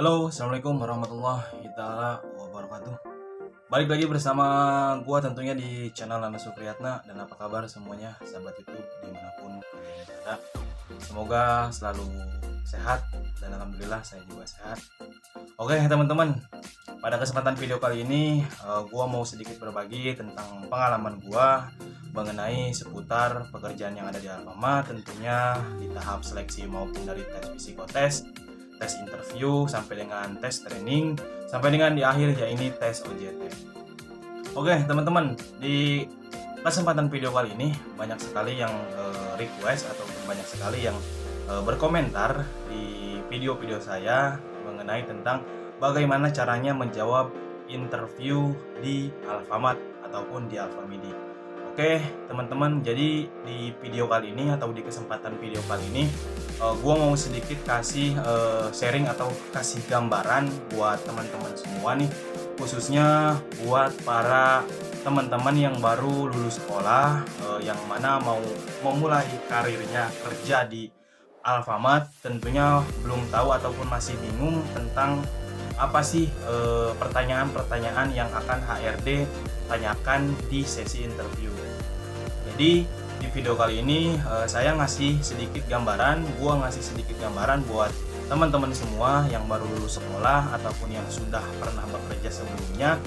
Halo, assalamualaikum warahmatullahi taala wabarakatuh. Balik lagi bersama gua tentunya di channel Nana Supriyatna. Dan apa kabar semuanya sahabat YouTube dimanapun kalian berada. Semoga selalu sehat dan alhamdulillah saya juga sehat. Oke teman-teman, pada kesempatan video kali ini gua mau sedikit berbagi tentang pengalaman gua mengenai seputar pekerjaan yang ada di Alfamart, tentunya di tahap seleksi maupun dari tes psikotes, tes interview, sampai dengan tes training, sampai dengan di akhir ya ini tes OJT. Oke teman-teman, di kesempatan video kali ini banyak sekali yang request ataupun banyak sekali yang berkomentar di video-video saya mengenai tentang bagaimana caranya menjawab interview di Alfamart ataupun di Alfamidi. Oke teman-teman, jadi di video kali ini atau di kesempatan video kali ini gue mau sedikit kasih sharing atau kasih gambaran buat teman-teman semua nih, khususnya buat para teman-teman yang baru lulus sekolah, yang mana mau memulai karirnya kerja di Alfamart, tentunya belum tahu ataupun masih bingung tentang apa sih pertanyaan-pertanyaan yang akan HRD tanyakan di sesi interview. Jadi di video kali ini saya ngasih sedikit gambaran, buat teman-teman semua yang baru lulus sekolah ataupun yang sudah pernah bekerja sebelumnya.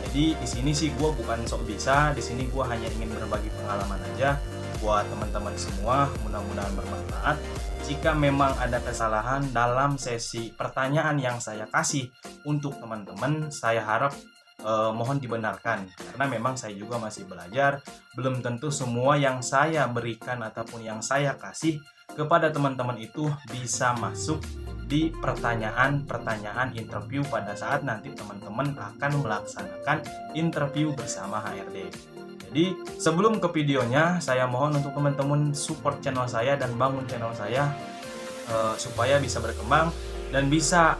Jadi di sini sih gue bukan sok bisa, di sini gue hanya ingin berbagi pengalaman aja buat teman-teman semua. Mudah-mudahan bermanfaat. Jika memang ada kesalahan dalam sesi pertanyaan yang saya kasih untuk teman-teman, saya harap mohon dibenarkan, karena memang saya juga masih belajar. Belum tentu semua yang saya berikan ataupun yang saya kasih kepada teman-teman itu bisa masuk di pertanyaan-pertanyaan interview pada saat nanti teman-teman akan melaksanakan interview bersama HRD. Jadi sebelum ke videonya, saya mohon untuk teman-teman support channel saya dan bangun channel saya supaya bisa berkembang dan bisa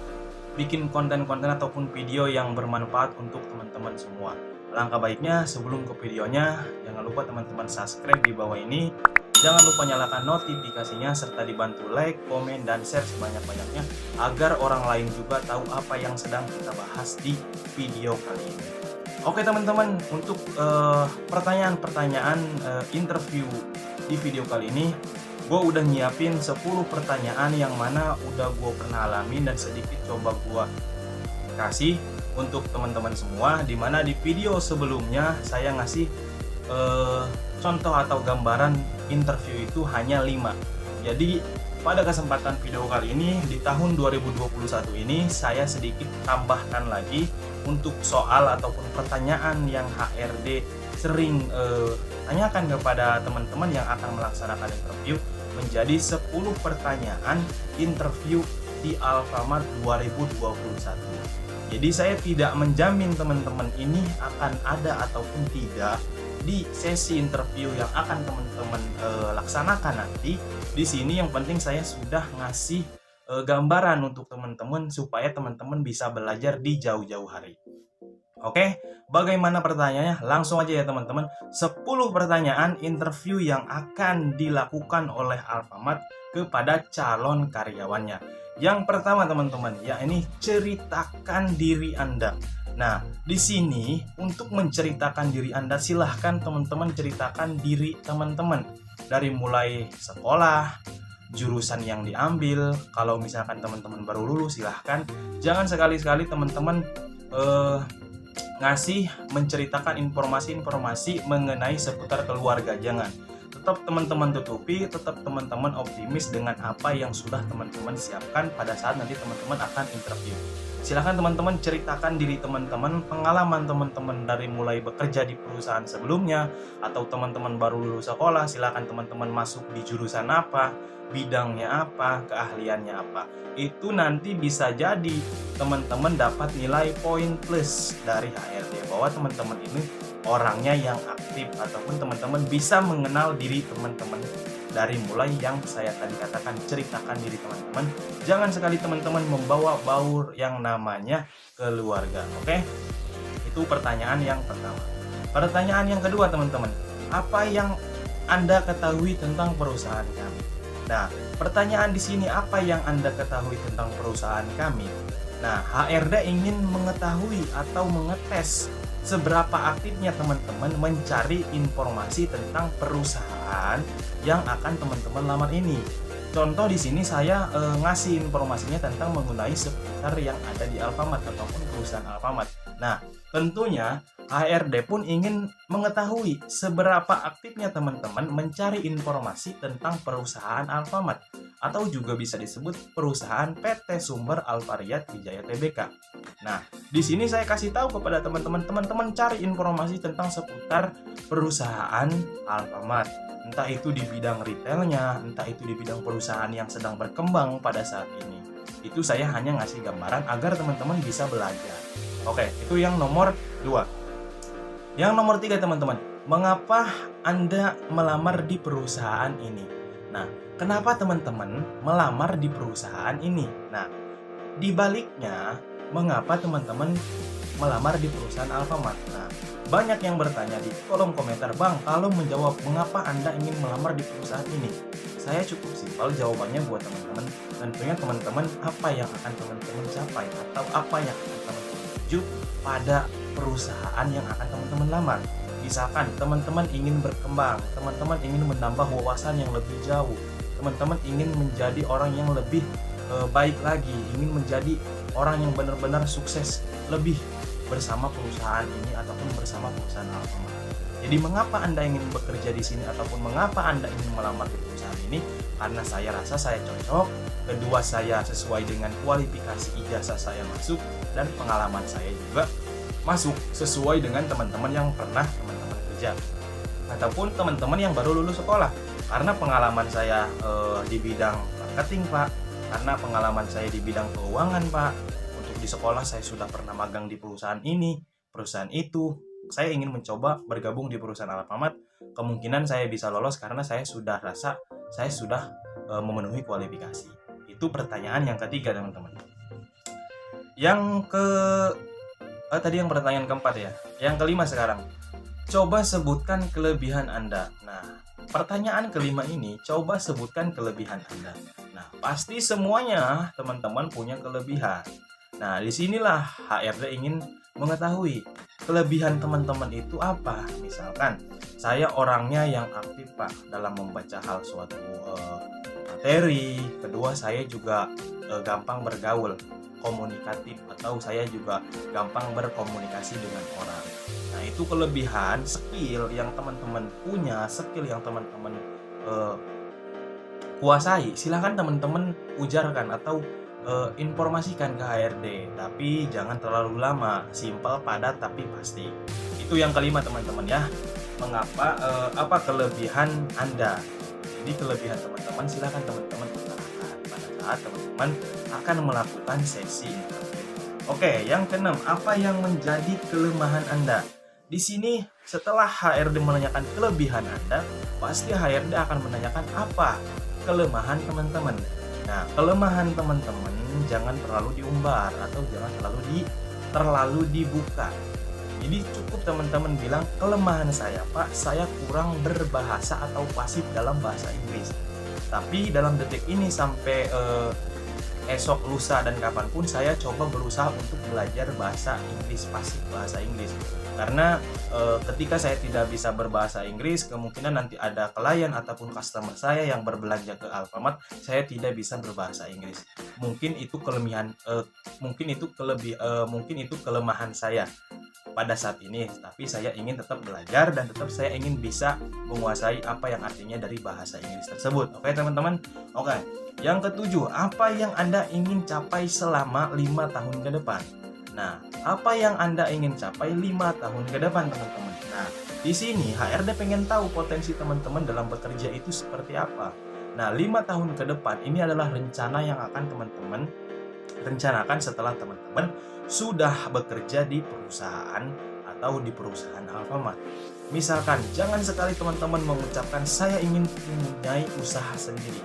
bikin konten-konten ataupun video yang bermanfaat untuk teman-teman semua. Langkah baiknya sebelum ke videonya, jangan lupa teman-teman subscribe di bawah ini. Jangan lupa nyalakan notifikasinya serta dibantu like, komen, dan share sebanyak-banyaknya agar orang lain juga tahu apa yang sedang kita bahas di video kali ini. Oke teman-teman, untuk pertanyaan-pertanyaan interview di video kali ini, gue udah nyiapin 10 pertanyaan yang mana udah gue pernah alami dan sedikit coba gue kasih untuk teman-teman semua, dimana di video sebelumnya saya ngasih contoh atau gambaran interview itu hanya 5. Jadi pada kesempatan video kali ini di tahun 2021 ini saya sedikit tambahkan lagi untuk soal ataupun pertanyaan yang HRD sering tanyakan kepada teman-teman yang akan melaksanakan interview, menjadi 10 pertanyaan interview di Alfamart 2021. Jadi saya tidak menjamin teman-teman ini akan ada ataupun tidak di sesi interview yang akan teman-teman laksanakan nanti. Di sini yang penting saya sudah ngasih gambaran untuk teman-teman supaya teman-teman bisa belajar di jauh-jauh hari. Oke, bagaimana pertanyaannya? Langsung aja ya teman-teman. 10 pertanyaan interview yang akan dilakukan oleh Alfamart kepada calon karyawannya. Yang pertama teman-teman, ya ini ceritakan diri Anda. Nah, di sini untuk menceritakan diri Anda, silahkan teman-teman ceritakan diri teman-teman. Dari mulai sekolah, jurusan yang diambil. Kalau misalkan teman-teman baru lulus, silahkan. Jangan sekali-sekali teman-teman ngasih menceritakan informasi-informasi mengenai seputar keluarga. Jangan. Tetap teman-teman tutupi, tetap teman-teman optimis dengan apa yang sudah teman-teman siapkan pada saat nanti teman-teman akan interview. Silahkan teman-teman ceritakan diri teman-teman, pengalaman teman-teman dari mulai bekerja di perusahaan sebelumnya, atau teman-teman baru lulus sekolah, silahkan teman-teman masuk di jurusan apa, bidangnya apa, keahliannya apa. Itu nanti bisa jadi teman-teman dapat nilai poin plus dari HRD bahwa teman-teman ini orangnya yang aktif, ataupun teman-teman bisa mengenal diri teman-teman dari mulai yang saya tadi katakan, ceritakan diri teman-teman. Jangan sekali teman-teman membawa baur yang namanya keluarga. Oke? Itu pertanyaan yang pertama. Pertanyaan yang kedua teman-teman, apa yang Anda ketahui tentang perusahaan kami? Nah, pertanyaan di sini, apa yang Anda ketahui tentang perusahaan kami? Nah, HRD ingin mengetahui atau mengetes seberapa aktifnya teman-teman mencari informasi tentang perusahaan yang akan teman-teman lamar ini. Contoh di sini saya ngasih informasinya tentang mengenai seputar yang ada di Alfamart ataupun perusahaan Alfamart. Nah, tentunya HRD pun ingin mengetahui seberapa aktifnya teman-teman mencari informasi tentang perusahaan Alfamart atau juga bisa disebut perusahaan PT Sumber Alfariat Wijaya Tbk. Nah, di sini saya kasih tahu kepada teman-teman cari informasi tentang seputar perusahaan Alfamart. Entah itu di bidang retailnya, entah itu di bidang perusahaan yang sedang berkembang pada saat ini. Itu saya hanya ngasih gambaran agar teman-teman bisa belajar. Oke, itu yang nomor 2. Yang nomor 3 teman-teman, mengapa Anda melamar di perusahaan ini? Nah, kenapa teman-teman melamar di perusahaan ini? Nah, di baliknya, mengapa teman-teman melamar di perusahaan Alfamart? Nah, banyak yang bertanya di kolom komentar, Bang, kalau menjawab mengapa Anda ingin melamar di perusahaan ini? Saya cukup simpel jawabannya buat teman-teman. Tentunya teman-teman apa yang akan teman-teman capai atau apa yang akan teman-teman tuju pada perusahaan yang akan teman-teman lamar. Misalkan teman-teman ingin berkembang, teman-teman ingin menambah wawasan yang lebih jauh, teman-teman ingin menjadi orang yang lebih baik lagi, ingin menjadi orang yang benar-benar sukses lebih bersama perusahaan ini ataupun bersama perusahaan Alfamart. Jadi mengapa Anda ingin bekerja di sini ataupun mengapa Anda ingin melamar di perusahaan ini? Karena saya rasa saya cocok, kedua saya sesuai dengan kualifikasi ijazah saya masuk, dan pengalaman saya juga masuk sesuai dengan teman-teman yang pernah teman-teman kerja ataupun teman-teman yang baru lulus sekolah. Karena pengalaman saya di bidang marketing, Pak, karena pengalaman saya di bidang keuangan, Pak. Di sekolah saya sudah pernah magang di perusahaan ini, perusahaan itu. Saya ingin mencoba bergabung di perusahaan Alfamart. Kemungkinan saya bisa lolos karena saya sudah rasa saya sudah memenuhi kualifikasi. Itu pertanyaan yang ketiga, teman-teman. Yang tadi yang pertanyaan keempat ya. Yang kelima sekarang. Coba sebutkan kelebihan Anda. Nah, pertanyaan kelima ini, coba sebutkan kelebihan Anda. Nah, pasti semuanya teman-teman punya kelebihan. Nah, disinilah HRD ingin mengetahui kelebihan teman-teman itu apa. Misalkan, saya orangnya yang aktif, Pak, dalam membaca hal suatu materi. Kedua, saya juga gampang bergaul, komunikatif, atau saya juga gampang berkomunikasi dengan orang. Nah, itu kelebihan, skill yang teman-teman punya, skill yang teman-teman kuasai. Silahkan teman-teman ujarkan atau informasikan ke HRD, tapi jangan terlalu lama, simpel, padat, tapi pasti. Itu yang kelima, teman-teman ya. Mengapa, apa kelebihan Anda? Jadi kelebihan teman-teman silahkan teman-teman utarakan pada saat teman-teman akan melakukan sesi interview. Oke, yang keenam, apa yang menjadi kelemahan Anda? Di sini setelah HRD menanyakan kelebihan Anda, pasti HRD akan menanyakan apa kelemahan teman-teman. Nah, kelemahan teman-teman jangan terlalu diumbar atau jangan terlalu dibuka. Jadi cukup teman-teman bilang, kelemahan saya, Pak, saya kurang berbahasa atau pasif dalam bahasa Inggris. Tapi dalam detik ini sampai esok, lusa, dan kapanpun saya coba berusaha untuk belajar bahasa Inggris, pasif bahasa Inggris. Karena ketika saya tidak bisa berbahasa Inggris, kemungkinan nanti ada klien ataupun customer saya yang berbelanja ke Alfamart, saya tidak bisa berbahasa Inggris. Mungkin itu mungkin itu kelemahan saya pada saat ini, tapi saya ingin tetap belajar dan tetap saya ingin bisa menguasai apa yang artinya dari bahasa Inggris tersebut. Oke, teman-teman. Oke. Yang ketujuh, apa yang Anda ingin capai selama 5 tahun ke depan? Nah, apa yang Anda ingin capai 5 tahun ke depan, teman-teman? Nah, di sini HRD pengen tahu potensi teman-teman dalam bekerja itu seperti apa. Nah, 5 tahun ke depan ini adalah rencana yang akan teman-teman rencanakan setelah teman-teman sudah bekerja di perusahaan atau di perusahaan Alfamart. Misalkan, jangan sekali teman-teman mengucapkan saya ingin mempunyai usaha sendiri.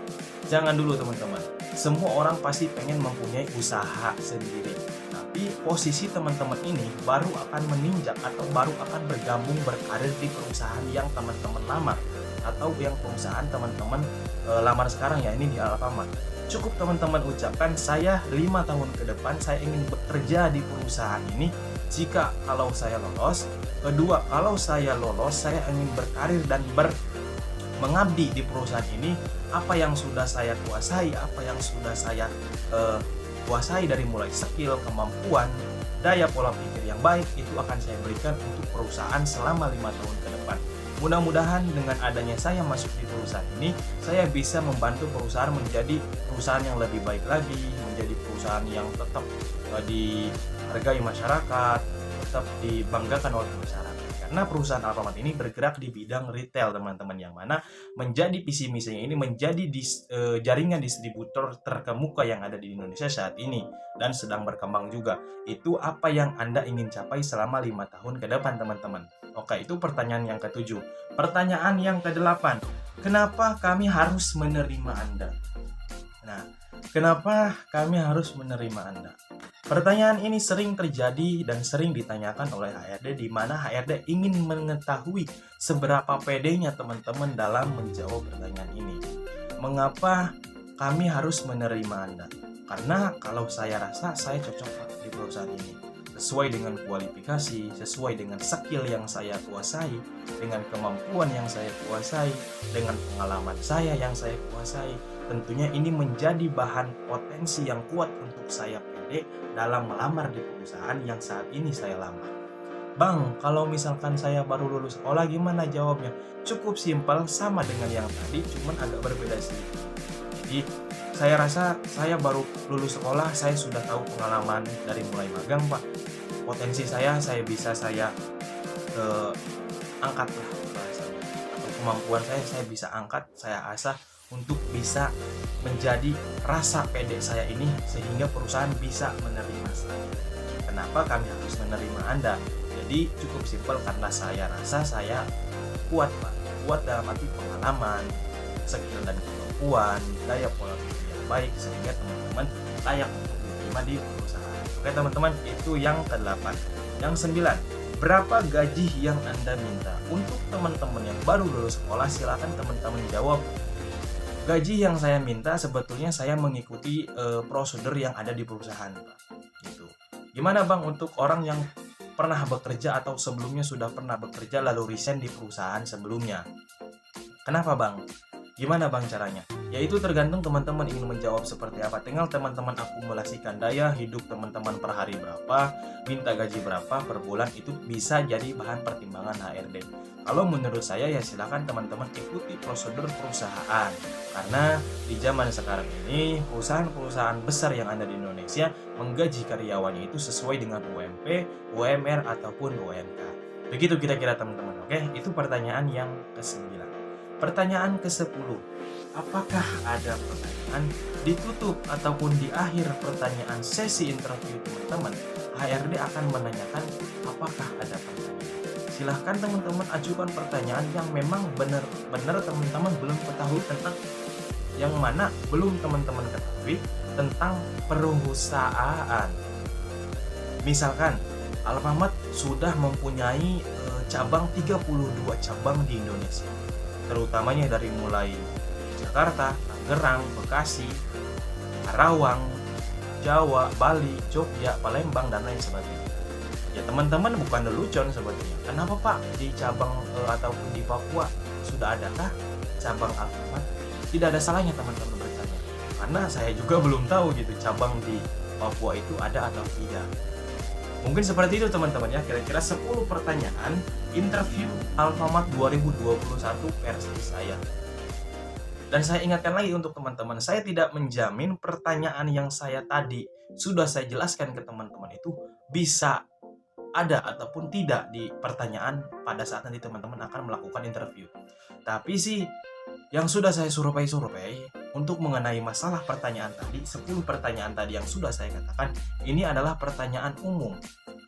Jangan dulu, teman-teman. Semua orang pasti pengen mempunyai usaha sendiri. Tapi posisi teman-teman ini baru akan menginjak atau baru akan bergabung berkarir di perusahaan yang teman-teman lamar atau yang perusahaan teman-teman lamar sekarang ya, ini di Alfamart. cukup teman-teman ucapkan, saya 5 tahun ke depan saya ingin bekerja di perusahaan ini. Jika kalau saya lolos, kedua, kalau saya lolos, saya ingin berkarir dan mengabdi di perusahaan ini. Apa yang sudah saya kuasai, apa yang sudah saya kuasai dari mulai skill, kemampuan, daya pola pikir yang baik, itu akan saya berikan untuk perusahaan selama 5 tahun ke depan. Mudah-mudahan dengan adanya saya masuk di perusahaan ini, saya bisa membantu perusahaan menjadi perusahaan yang lebih baik lagi, menjadi perusahaan yang tetap dihargai masyarakat, tetap dibanggakan oleh masyarakat. Karena perusahaan Alfamart ini bergerak di bidang retail, teman-teman, yang mana menjadi visi misinya ini menjadi jaringan distributor terkemuka yang ada di Indonesia saat ini dan sedang berkembang juga. Itu apa yang Anda ingin capai selama 5 tahun ke depan, teman-teman. Oke, itu pertanyaan yang ke-7. Pertanyaan yang ke-8, kenapa kami harus menerima Anda? Nah, kenapa kami harus menerima Anda? Pertanyaan ini sering terjadi dan sering ditanyakan oleh HRD, di mana HRD ingin mengetahui seberapa pedenya teman-teman dalam menjawab pertanyaan ini. Mengapa kami harus menerima Anda? Karena kalau saya rasa saya cocok di perusahaan ini, sesuai dengan kualifikasi, sesuai dengan skill yang saya kuasai, dengan kemampuan yang saya kuasai, dengan pengalaman saya yang saya kuasai. Tentunya ini menjadi bahan potensi yang kuat untuk saya pede dalam melamar di perusahaan yang saat ini saya lamar. Bang, kalau misalkan saya baru lulus sekolah gimana jawabnya? Cukup simpel, sama dengan yang tadi, cuman agak berbeda sedikit. Jadi saya rasa saya baru lulus sekolah, saya sudah tahu pengalaman dari mulai magang, Pak. Potensi saya bisa angkat lah bahasanya, atau kemampuan saya bisa angkat, saya asah untuk bisa menjadi rasa pede saya ini sehingga perusahaan bisa menerima saya. Kenapa kami harus menerima Anda? Jadi cukup simpel, karena saya rasa saya kuat, Pak. Kuat dalam arti pengalaman, skill dan kemampuan, daya pola pikir yang baik, sehingga teman-teman layak untuk diterima di perusahaan. Oke teman-teman, itu yang ke-8. Yang 9, berapa gaji yang Anda minta? Untuk teman-teman yang baru lulus sekolah, silakan teman-teman jawab. Gaji yang saya minta sebetulnya saya mengikuti prosedur yang ada di perusahaan, Pak. Gitu. Gimana Bang untuk orang yang pernah bekerja atau sebelumnya sudah pernah bekerja lalu resign di perusahaan sebelumnya? Kenapa Bang? Gimana Bang caranya? Yaitu tergantung teman-teman ingin menjawab seperti apa. Tinggal teman-teman akumulasikan daya hidup teman-teman per hari berapa, minta gaji berapa per bulan, itu bisa jadi bahan pertimbangan HRD. Kalau menurut saya ya silakan teman-teman ikuti prosedur perusahaan. Karena di zaman sekarang ini perusahaan-perusahaan besar yang ada di Indonesia menggaji karyawannya itu sesuai dengan UMP, UMR ataupun UMK. Begitu kira-kira teman-teman. Oke, itu pertanyaan yang ke-9. Pertanyaan ke-10, apakah ada pertanyaan ditutup ataupun di akhir pertanyaan sesi interview teman-teman? HRD akan menanyakan apakah ada pertanyaan. Silahkan teman-teman ajukan pertanyaan yang memang benar-benar teman-teman belum ketahui tentang, yang mana belum teman-teman ketahui tentang perusahaan. Misalkan Alfamart sudah mempunyai cabang 32 cabang di Indonesia, terutamanya dari mulai Jakarta, Tangerang, Bekasi, Karawang, Jawa, Bali, Jogja, Palembang, dan lain sebagainya. Ya teman-teman bukan lelucon sebetulnya. Kenapa Pak di cabang ataupun di Papua sudah adakah cabang Alfamart? Tidak ada salahnya teman-teman bertanya, karena saya juga belum tahu gitu cabang di Papua itu ada atau tidak. Mungkin seperti itu teman-teman ya, kira-kira 10 pertanyaan interview Alfamart 2021 versi saya. Dan saya ingatkan lagi untuk teman-teman, saya tidak menjamin pertanyaan yang saya tadi sudah saya jelaskan ke teman-teman itu bisa ada ataupun tidak di pertanyaan pada saat nanti teman-teman akan melakukan interview. Tapi sih yang sudah saya survei untuk mengenai masalah pertanyaan tadi, 10 pertanyaan tadi yang sudah saya katakan, ini adalah pertanyaan umum.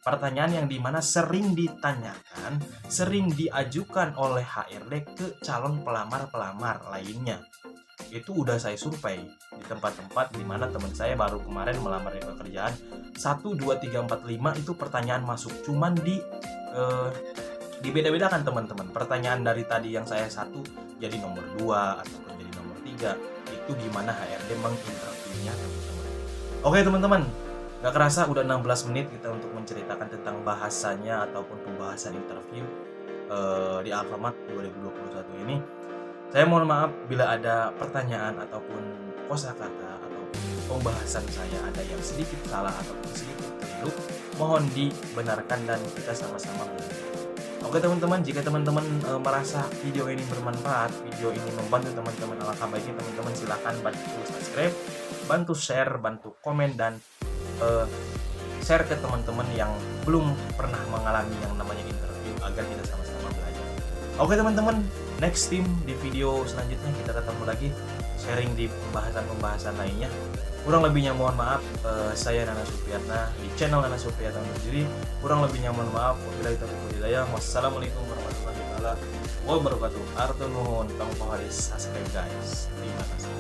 Pertanyaan yang dimana sering ditanyakan, sering diajukan oleh HRD ke calon pelamar-pelamar lainnya. Itu udah saya survei di tempat-tempat di mana teman saya baru kemarin melamar di pekerjaan. 1, 2, 3, 4, 5 itu pertanyaan masuk. Cuman dibeda-bedakan teman-teman. Pertanyaan dari tadi yang saya 1 jadi nomor 2 ataupun jadi nomor 3. Itu gimana HRD menginterview ya teman-teman. Oke teman-teman, gak kerasa udah 16 menit kita untuk menceritakan tentang bahasanya ataupun pembahasan interview di Alfamart 2021 ini. Saya mohon maaf bila ada pertanyaan ataupun kosakata ataupun pembahasan saya ada yang sedikit salah ataupun sedikit keliru, mohon dibenarkan dan kita sama-sama belajar. Oke teman-teman, jika teman-teman merasa video ini bermanfaat, video ini membantu teman-teman, alangkah baiknya teman-teman silahkan bantu subscribe, bantu share, bantu komen, dan share ke teman-teman yang belum pernah mengalami yang namanya interview agar kita sama-sama belajar. Oke teman-teman, next team di video selanjutnya kita ketemu lagi sharing di pembahasan-pembahasan lainnya. Kurang lebihnya mohon maaf, saya Nana Supriyatna di channel Nana Supriyatna undur diri. Kurang lebihnya mohon maaf. Wabillahi taufiq wal hidayah. Wassalamualaikum warahmatullahi wabarakatuh. Artur nuhun, tong subscribe guys. Terima kasih.